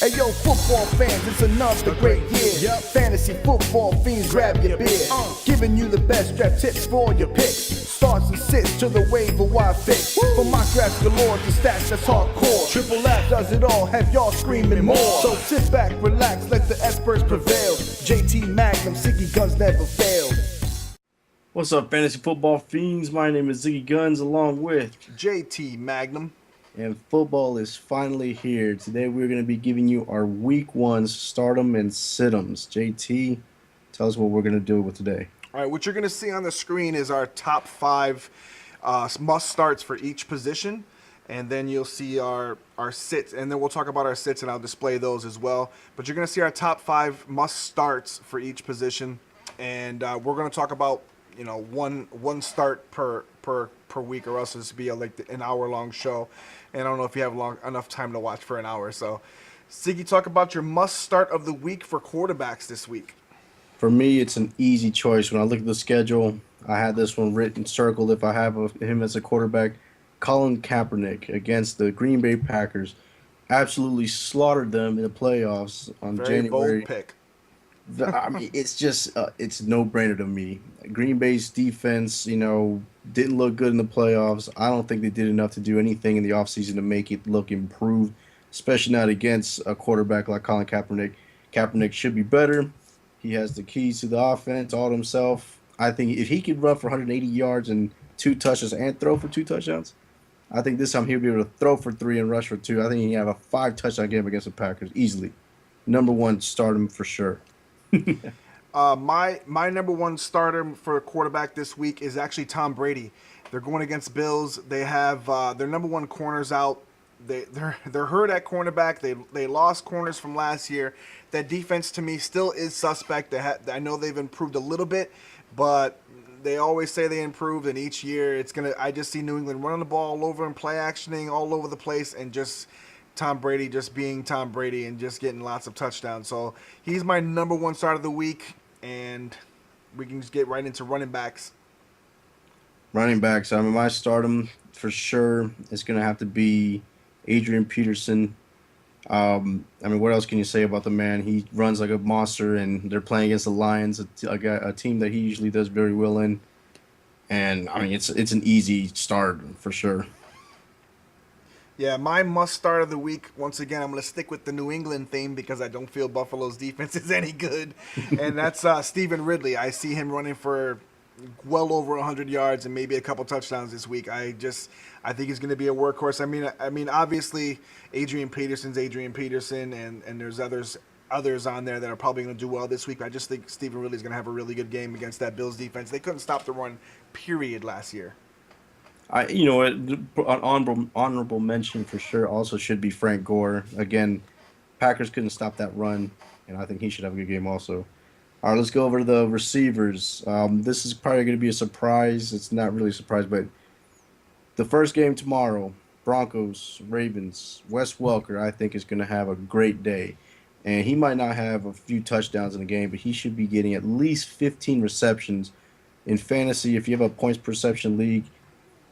Hey yo, football fans, it's another great year. Fantasy football fiends, grab your beer. Giving you the best draft tips for all your picks. Starts and sits to the waiver wire fix. From my drafts galore to stats that's hardcore. Triple F does it all, have y'all screaming more. So sit back, relax, let the experts prevail. JT Magnum, Ziggy Guns never fail. What's up, Fantasy Football Fiends? My name is Ziggy Guns along with JT Magnum. And football is finally here. Today we're going to be giving you our week one stardom and situms. JT, tell us what we're going to do with today. All right, what you're going to see on the screen is our top 5 must starts for each position. And then you'll see our sits, and then we'll talk about our sits, and I'll display those as well. But you're going to see our top 5 must starts for each position. And we're going to talk about, you know, one start per week, or else it's be an hour-long show. And I don't know if you have enough time to watch for an hour. So, Ziggy, talk about your must start of the week for quarterbacks this week. For me, it's an easy choice. When I look at the schedule, I had this one written, circled if I have him as a quarterback. Colin Kaepernick against the Green Bay Packers. Absolutely slaughtered them in the playoffs on January. Very bold pick. I mean, it's just it's no-brainer to me. Green Bay's defense, didn't look good in the playoffs. I don't think they did enough to do anything in the offseason to make it look improved, especially not against a quarterback like Colin Kaepernick. Kaepernick should be better. He has the keys to the offense all to himself. I think if he could run for 180 yards and 2 touchdowns and throw for 2 touchdowns, I think this time he'll be able to throw for 3 and rush for 2. I think he can have a 5-touchdown game against the Packers easily. Number one, start him for sure. My number one starter for quarterback this week is actually Tom Brady. They're going against Bills. They have their number one corners out. They're hurt at cornerback. They lost corners from last year. That defense to me still is suspect. I know they've improved a little bit, but they always say they improved, and each year I just see New England running the ball all over and play actioning all over the place, and just Tom Brady just being Tom Brady and just getting lots of touchdowns. So he's my number one start of the week, and we can just get right into running backs. Running backs, my stardom for sure is going to have to be Adrian Peterson. What else can you say about the man? He runs like a monster, and they're playing against the Lions, a team that he usually does very well in. And, it's an easy start for sure. Yeah, my must start of the week, once again, I'm going to stick with the New England theme because I don't feel Buffalo's defense is any good. And that's Stephen Ridley. I see him running for well over 100 yards and maybe a couple touchdowns this week. I think he's going to be a workhorse. I mean, obviously, Adrian Peterson's Adrian Peterson, and there's others on there that are probably going to do well this week. I just think Stephen Ridley's going to have a really good game against that Bills defense. They couldn't stop the run, period, last year. An honorable mention for sure also should be Frank Gore. Again, Packers couldn't stop that run, and I think he should have a good game also. All right, let's go over to the receivers. This is probably going to be a surprise. It's not really a surprise, but the first game tomorrow, Broncos, Ravens, Wes Welker, I think is going to have a great day. And he might not have a few touchdowns in the game, but he should be getting at least 15 receptions. In fantasy, if you have a points per reception league,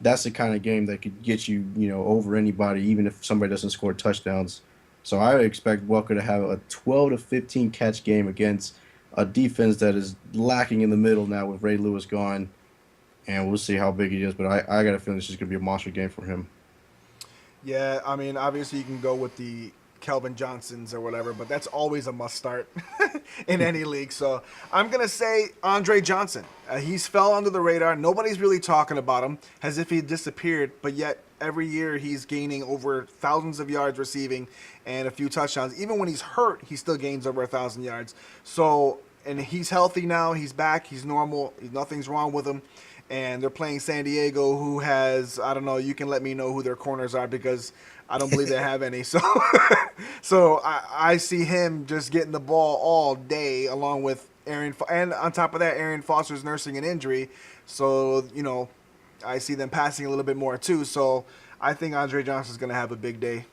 that's the kind of game that could get you, over anybody, even if somebody doesn't score touchdowns. So I would expect Welker to have a 12 to 15 catch game against a defense that is lacking in the middle now with Ray Lewis gone. And we'll see how big he is, but I got a feeling this is going to be a monster game for him. Yeah, obviously you can go with the Kelvin Johnsons or whatever, but that's always a must start in any league. So I'm going to say Andre Johnson. He's fell under the radar. Nobody's really talking about him as if he disappeared, but yet every year he's gaining over thousands of yards receiving and a few touchdowns. Even when he's hurt, he still gains over 1,000 yards. So, and he's healthy now. He's back. He's normal. Nothing's wrong with him. And they're playing San Diego, who has, I don't know, you can let me know who their corners are because I don't believe they have any. So I see him just getting the ball all day along with Aaron. And on top of that, Aaron Foster's nursing an injury. So, I see them passing a little bit more too. So I think Andre Johnson's going to have a big day.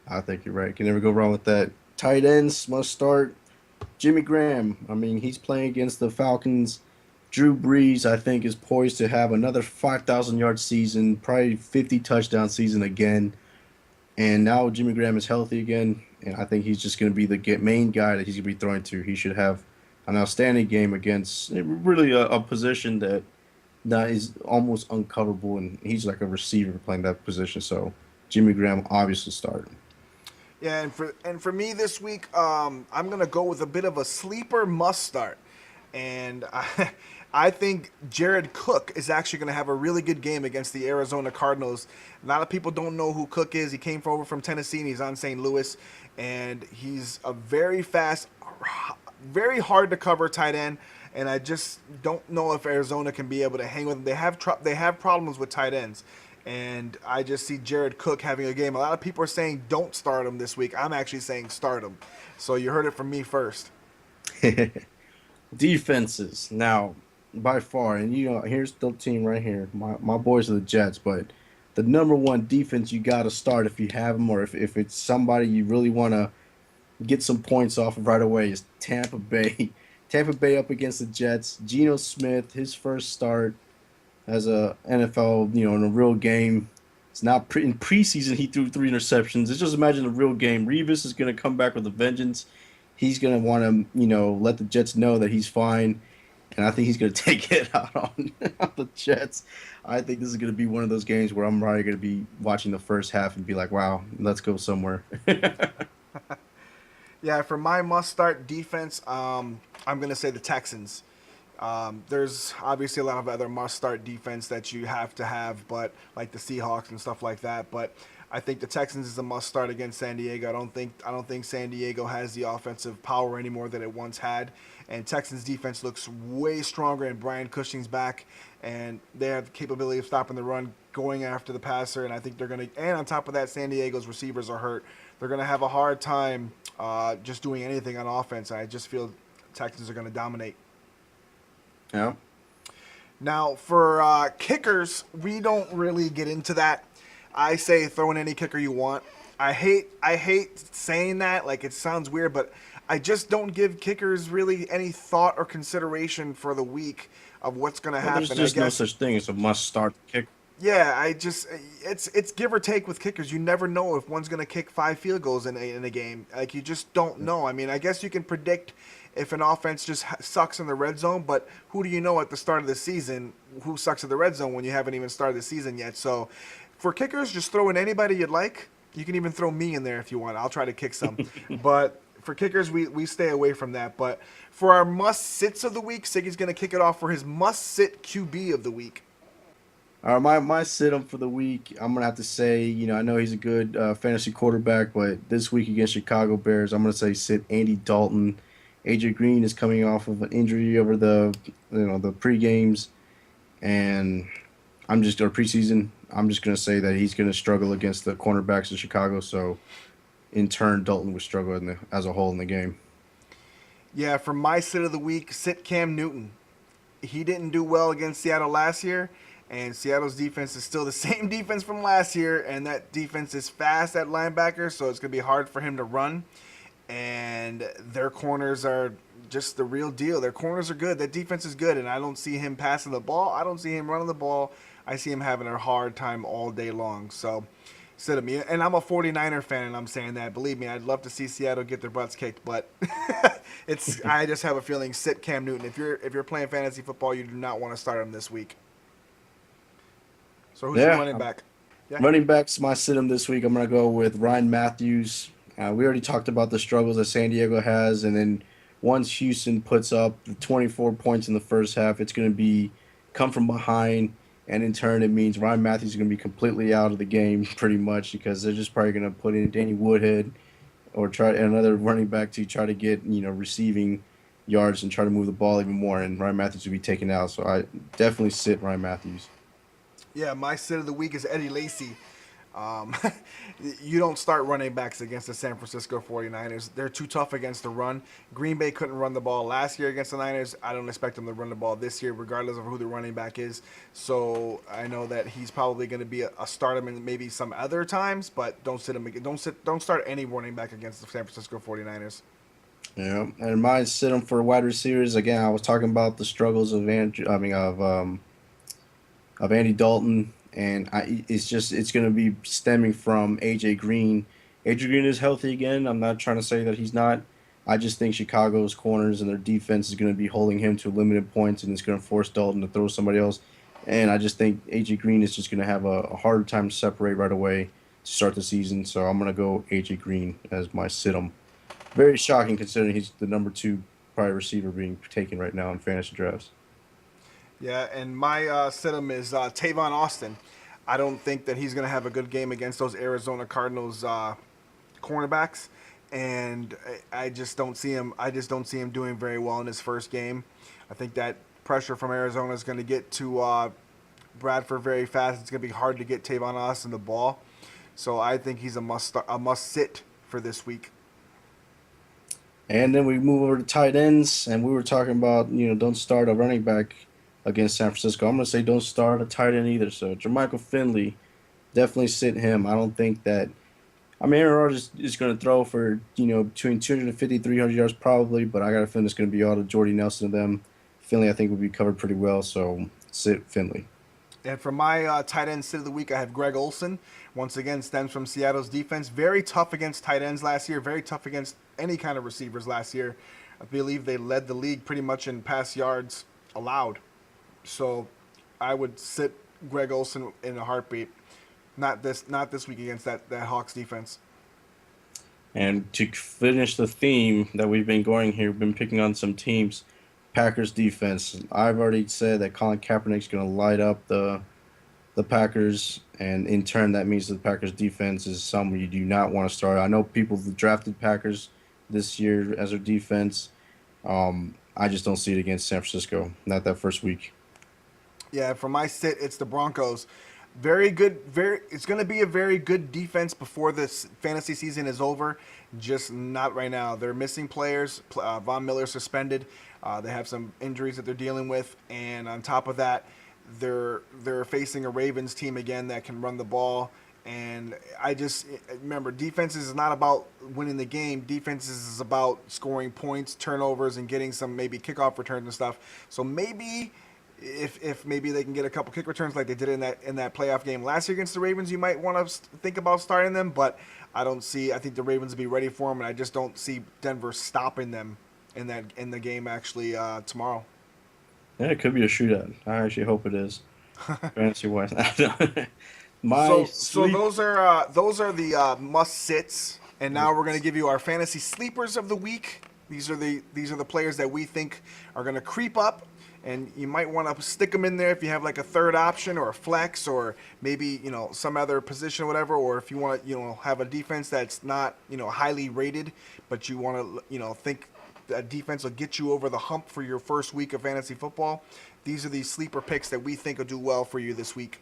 I think you're right. Can never go wrong with that. Tight ends must start. Jimmy Graham. He's playing against the Falcons. Drew Brees, I think, is poised to have another 5,000-yard season, probably 50 touchdown season again. And now Jimmy Graham is healthy again. and I think he's just going to be the main guy that he's going to be throwing to. He should have an outstanding game against really a position that is almost uncoverable, and he's like a receiver playing that position. So Jimmy Graham obviously starting. Yeah, and for me this week, I'm gonna go with a bit of a sleeper must start, and I think Jared Cook is actually gonna have a really good game against the Arizona Cardinals. A lot of people don't know who Cook is. He came over from Tennessee, and he's on St. Louis, and he's a very fast, very hard to cover tight end. And I just don't know if Arizona can be able to hang with them. They have problems with tight ends, and I just see Jared Cook having a game. A lot of people are saying don't start him this week. I'm actually saying start him. So you heard it from me first. Defenses now by far, and here's the team right here. My boys are the Jets, but the number one defense you got to start if you have them, or if it's somebody you really want to get some points off of right away is Tampa Bay. Tampa Bay up against the Jets. Geno Smith, his first start as a NFL, in a real game. It's not in preseason. He threw 3 interceptions. Let's just imagine a real game. Revis is going to come back with a vengeance. He's going to want to, let the Jets know that he's fine, and I think he's going to take it out on the Jets. I think this is going to be one of those games where I'm probably going to be watching the first half and be like, "Wow, let's go somewhere." Yeah, for my must-start defense, I'm going to say the Texans. There's obviously a lot of other must-start defense that you have to have, but like the Seahawks and stuff like that. But I think the Texans is a must-start against San Diego. I don't think San Diego has the offensive power anymore that it once had, and Texans defense looks way stronger. And Brian Cushing's back, and they have the capability of stopping the run, going after the passer, and I think they're going to. And on top of that, San Diego's receivers are hurt. They're going to have a hard time just doing anything on offense. I just feel Texans are going to dominate. Yeah. Now, for kickers, we don't really get into that. I say throw in any kicker you want. I hate saying that. Like, it sounds weird, but I just don't give kickers really any thought or consideration for the week of what's going to Well, there's happen. just no such thing as a must-start kick. Yeah, it's give or take with kickers. You never know if one's gonna kick 5 field goals in a game. Like, you just don't know. I mean, I guess you can predict if an offense just sucks in the red zone, but who do you know at the start of the season who sucks in the red zone when you haven't even started the season yet? So, for kickers, just throw in anybody you'd like. You can even throw me in there if you want. I'll try to kick some, but for kickers, we stay away from that. But for our must sits of the week, Siggy's gonna kick it off for his must sit QB of the week. All right, my sit up for the week, I'm gonna have to say, I know he's a good fantasy quarterback, but this week against Chicago Bears, I'm gonna say sit Andy Dalton. AJ Green is coming off of an injury over the pre games, and or preseason. I'm just gonna say that he's gonna struggle against the cornerbacks of Chicago. So, in turn, Dalton would struggle as a whole in the game. Yeah, for my sit of the week, sit Cam Newton. He didn't do well against Seattle last year, and Seattle's defense is still the same defense from last year, and that defense is fast at linebacker, so it's going to be hard for him to run. And their corners are just the real deal. Their corners are good. That defense is good, and I don't see him passing the ball. I don't see him running the ball. I see him having a hard time all day long. So sit him. And I'm a 49er fan, and I'm saying that. Believe me, I'd love to see Seattle get their butts kicked, but I just have a feeling sit Cam Newton. If you're playing fantasy football, you do not want to start him this week. So who's your running back? Yeah. Running backs, my sit him this week. I'm gonna go with Ryan Matthews. We already talked about the struggles that San Diego has, and then once Houston puts up the 24 points in the first half, it's going to be come from behind, and in turn, it means Ryan Matthews is going to be completely out of the game pretty much because they're just probably going to put in Danny Woodhead or try another running back to try to get receiving yards and try to move the ball even more, and Ryan Matthews will be taken out. So I definitely sit Ryan Matthews. Yeah, my sit of the week is Eddie Lacy. You don't start running backs against the San Francisco 49ers. They're too tough against the run. Green Bay couldn't run the ball last year against the Niners. I don't expect them to run the ball this year, regardless of who the running back is. So I know that he's probably going to be a start him in maybe some other times, but don't sit him again. Don't start any running back against the San Francisco 49ers. Yeah, and my sit him for wide receivers again. I was talking about the struggles of Andy Dalton, and it's going to be stemming from AJ Green Adrian Green is healthy again. I'm not trying to say that he's not. I just think Chicago's corners and their defense is going to be holding him to limited points, and it's going to force Dalton to throw somebody else. And I just think AJ Green is just going to have a harder time to separate right away to start the season. So I'm going to go AJ Green as my sit-em. Very shocking considering he's the number two probably receiver being taken right now in fantasy drafts. Yeah, and my sit-em is Tavon Austin. I don't think that he's going to have a good game against those Arizona Cardinals cornerbacks, and I just don't see him. I just don't see him doing very well in his first game. I think that pressure from Arizona is going to get to Bradford very fast. It's going to be hard to get Tavon Austin the ball, so I think he's a must sit for this week. And then we move over to tight ends, and we were talking about, don't start a running back against San Francisco. I'm going to say don't start a tight end either. So Jermichael Finley, definitely sit him. I don't think that. I mean, Aaron Rodgers is going to throw for, between 250, 300 yards probably, but I got a feeling it's going to be all the Jordy Nelson of them. Finley, I think, will be covered pretty well, so sit Finley. And for my tight end sit of the week, I have Greg Olson. Once again, stems from Seattle's defense. Very tough against tight ends last year. Very tough against any kind of receivers last year. I believe they led the league pretty much in pass yards allowed. So I would sit Greg Olson in a heartbeat. Not this week against that Hawks defense. And to finish the theme that we've been going here, we've been picking on some teams. Packers defense. I've already said that Colin Kaepernick's going to light up the Packers, and in turn, that means the Packers defense is someone you do not want to start. I know people have drafted Packers this year as their defense. I just don't see it against San Francisco. Not that first week. Yeah, for my sit, it's the Broncos. Very good. It's going to be a very good defense before this fantasy season is over. Just not right now. They're missing players. Von Miller suspended. They have some injuries that they're dealing with, and on top of that, they're facing a Ravens team again that can run the ball. And I just remember, defenses is not about winning the game. Defenses is about scoring points, turnovers, and getting some maybe kickoff returns and stuff. So maybe if maybe they can get a couple kick returns like they did in that playoff game last year against the Ravens, you might want to think about starting them. But I don't see. I think the Ravens will be ready for them, and I just don't see Denver stopping them in the game actually tomorrow. Yeah, it could be a shootout. I actually hope it is. Fantasy wise. My So sleep. those are the must sits, and now we're going to give you our fantasy sleepers of the week. These are the players that we think are going to creep up, and you might want to stick them in there if you have like a third option or a flex or maybe some other position or whatever, or if you want to have a defense that's not highly rated, but you want to think that defense will get you over the hump for your first week of fantasy football. These are the sleeper picks that we think will do well for you this week.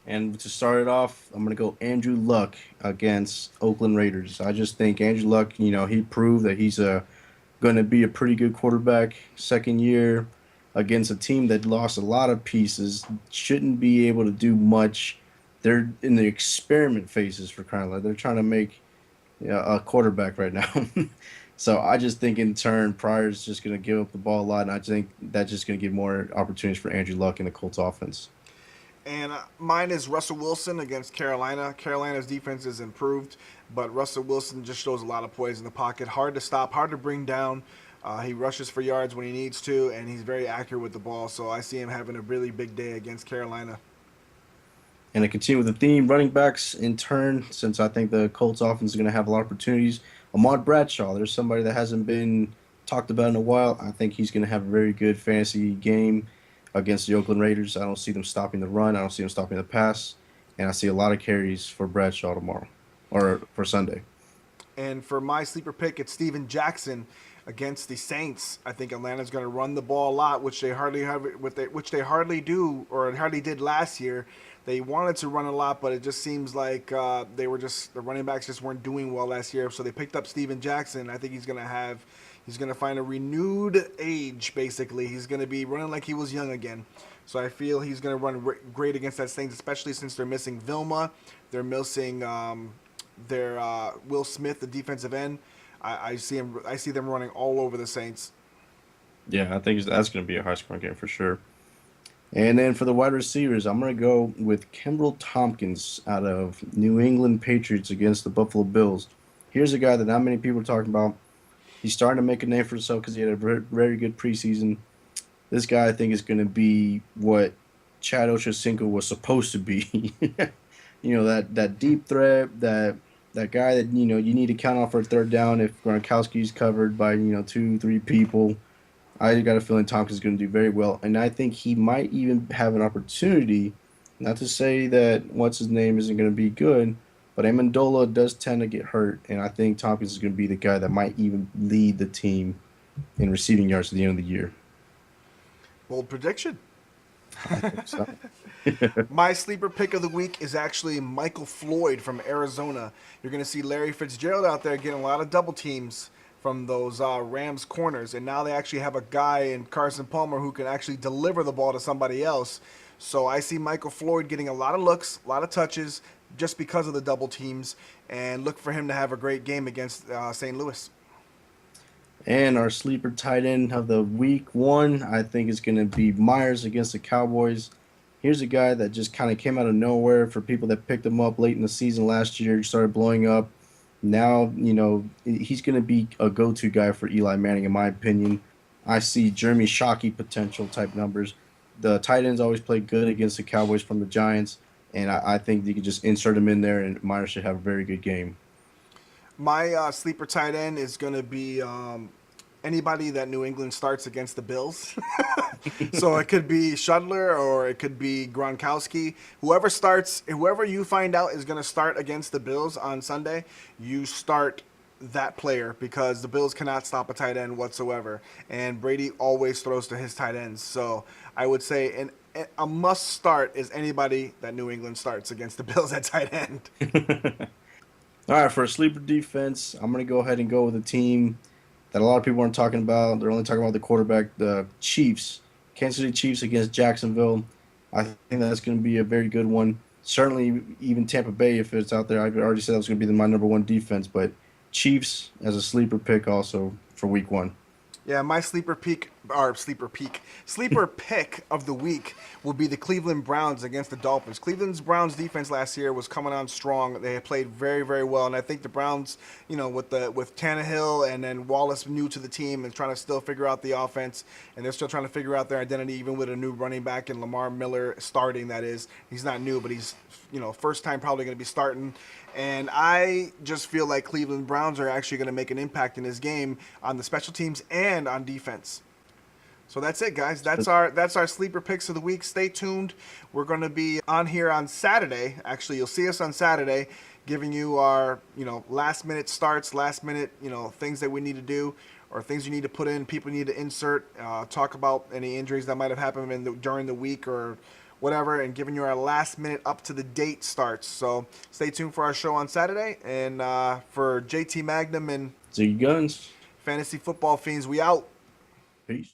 And to start it off, I'm going to go Andrew Luck against Oakland Raiders. I just think Andrew Luck, he proved that he's going to be a pretty good quarterback second year against a team that lost a lot of pieces, shouldn't be able to do much. They're in the experiment phases for crying out loud. They're trying to make a quarterback right now. So I just think in turn, Pryor's just going to give up the ball a lot, and I think that's just going to give more opportunities for Andrew Luck in the Colts offense. And mine is Russell Wilson against Carolina. Carolina's defense is improved, but Russell Wilson just shows a lot of poise in the pocket. Hard to stop, hard to bring down. He rushes for yards when he needs to, and he's very accurate with the ball. So I see him having a really big day against Carolina. And to continue with the theme, running backs in turn, since I think the Colts offense is going to have a lot of opportunities. Ahmad Bradshaw, there's somebody that hasn't been talked about in a while. I think he's going to have a very good fantasy game against the Oakland Raiders. I don't see them stopping the run. I don't see them stopping the pass. And I see a lot of carries for Bradshaw tomorrow or for Sunday. And for my sleeper pick, it's Steven Jackson against the Saints. I think Atlanta's going to run the ball a lot, which they hardly have, which they hardly do or hardly did last year. They wanted to run a lot, but it just seems like the running backs just weren't doing well last year. So they picked up Steven Jackson. I think he's going to find a renewed age. Basically, he's going to be running like he was young again. So I feel he's going to run great against that Saints, especially since they're missing Vilma, they're missing their Will Smith, the defensive end. I see them running all over the Saints. Yeah, I think that's going to be a high scoring game for sure. And then for the wide receivers, I'm going to go with Kimbrel Tompkins out of New England Patriots against the Buffalo Bills. Here's a guy that not many people are talking about. He's starting to make a name for himself because he had a very good preseason. This guy, I think, is going to be what Chad Ochocinco was supposed to be. That deep threat, that guy that you need to count on for a third down if Gronkowski's covered by 2, 3 people. I got a feeling Tompkins is going to do very well, and I think he might even have an opportunity. Not to say that what's his name isn't going to be good, but Amendola does tend to get hurt, and I think Tompkins is going to be the guy that might even lead the team in receiving yards at the end of the year. Bold prediction. I think so. My sleeper pick of the week is actually Michael Floyd from Arizona. You're going to see Larry Fitzgerald out there getting a lot of double teams from those Rams corners, and now they actually have a guy in Carson Palmer who can actually deliver the ball to somebody else. So I see Michael Floyd getting a lot of looks, a lot of touches, just because of the double teams, and look for him to have a great game against St. Louis. And our sleeper tight end of the week one, I think, is going to be Myers against the Cowboys. Here's a guy that just kind of came out of nowhere for people that picked him up late in the season last year, started blowing up. Now, he's going to be a go-to guy for Eli Manning, in my opinion. I see Jeremy Shockey potential type numbers. The tight ends always play good against the Cowboys from the Giants, and I think you could just insert him in there, and Myers should have a very good game. My sleeper tight end is going to be anybody that New England starts against the Bills. So it could be Shudler or it could be Gronkowski. Whoever you find out is going to start against the Bills on Sunday, you start that player because the Bills cannot stop a tight end whatsoever. And Brady always throws to his tight ends. So I would say a must start is anybody that New England starts against the Bills at tight end. All right, for a sleeper defense, I'm going to go ahead and go with a team that a lot of people aren't talking about. They're only talking about the quarterback, the Chiefs. Kansas City Chiefs against Jacksonville. I think that's going to be a very good one. Certainly, even Tampa Bay, if it's out there, I already said that was going to be my number one defense. But Chiefs as a sleeper pick also for week one. Yeah, my sleeper pick of the week will be the Cleveland Browns against the Dolphins. Cleveland's Browns defense last year was coming on strong. They had played very, very well, and I think the Browns, with Tannehill and then Wallace new to the team and trying to still figure out the offense, and they're still trying to figure out their identity even with a new running back and Lamar Miller starting. That is, he's not new, but he's first time probably going to be starting. And I just feel like Cleveland Browns are actually going to make an impact in this game on the special teams and on defense. So that's it, guys. That's our sleeper picks of the week. Stay tuned. We're going to be on here on Saturday. Actually, you'll see us on Saturday giving you our, last minute starts, last minute, things that we need to do or things you need to put in, people need to insert, talk about any injuries that might have happened during the week or whatever, and giving you our last minute up to the date starts. So stay tuned for our show on Saturday. And for JT Magnum and Ziggy Guns. Fantasy Football Fiends, we out. Peace.